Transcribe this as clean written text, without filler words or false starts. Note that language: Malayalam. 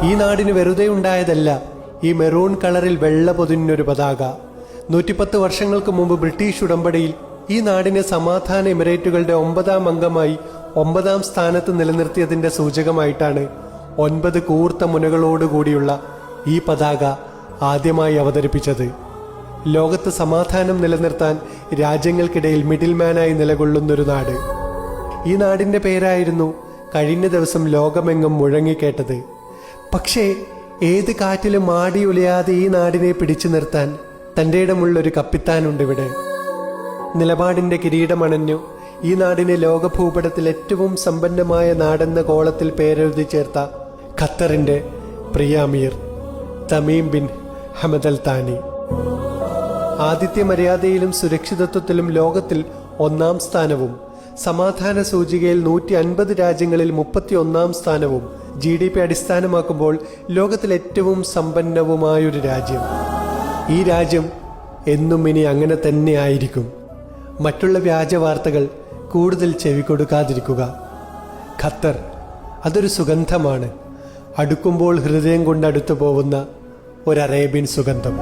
ഈ നാടിന് വെറുതെ ഉണ്ടായതല്ല ഈ മെറൂൺ കളറിൽ വെള്ള പൊതിഞ്ഞൊരു പതാക. 110 വർഷങ്ങൾക്ക് മുമ്പ് ബ്രിട്ടീഷ് ഉടമ്പടിയിൽ ഈ നാടിനെ സമാധാന എമിറേറ്റുകളുടെ 9ാം അംഗമായി 9ാം സ്ഥാനത്ത് നിലനിർത്തിയതിന്റെ സൂചകമായിട്ടാണ് 9 കൂർത്ത മുനകളോടുകൂടിയുള്ള ഈ പതാക ആദ്യമായി അവതരിപ്പിച്ചത്. ലോകത്ത് സമാധാനം നിലനിർത്താൻ രാജ്യങ്ങൾക്കിടയിൽ മിഡിൽമാനായി നിലകൊള്ളുന്നൊരു നാട്. ഈ നാടിന്റെ പേരായിരുന്നു കഴിഞ്ഞ ദിവസം ലോകമെങ്ങും മുഴങ്ങിക്കേട്ടത്. പക്ഷേ ഏത് കാറ്റിലും ആടിയുലയാതെ ഈ നാടിനെ പിടിച്ചു നിർത്താൻ തൻ്റെ ഇടമുള്ളൊരു കപ്പിത്താനുണ്ടിവിടെ. നിലപാടിന്റെ കിരീടമണഞ്ഞു ഈ നാടിനെ ലോകഭൂപടത്തിൽ ഏറ്റവും സമ്പന്നമായ നാടെന്ന കോളത്തിൽ പേരെഴുതി ചേർത്ത ഖത്തറിന്റെ പ്രിയ അമീർ തമീം ബിൻ ഹമദ് അൽ താനി. ആതിഥ്യ മര്യാദയിലും സുരക്ഷിതത്വത്തിലും ലോകത്തിൽ 1ാം സ്ഥാനവും, സമാധാന സൂചികയിൽ 150 രാജ്യങ്ങളിൽ 31ാം സ്ഥാനവും, GDP അടിസ്ഥാനമാക്കുമ്പോൾ ലോകത്തിൽ ഏറ്റവും സമ്പന്നവുമായൊരു രാജ്യം. ഈ രാജ്യം എന്നും ഇനി അങ്ങനെ തന്നെ ആയിരിക്കും. മറ്റുള്ള വ്യാജ വാർത്തകൾ കൂടുതൽ ചെവി കൊടുക്കാതിരിക്കുക. ഖത്തർ അതൊരു സുഗന്ധമാണ്, അടുക്കുമ്പോൾ ഹൃദയം കൊണ്ട് അടുത്തു പോകുന്ന ഒരു അറേബ്യൻ സുഗന്ധം.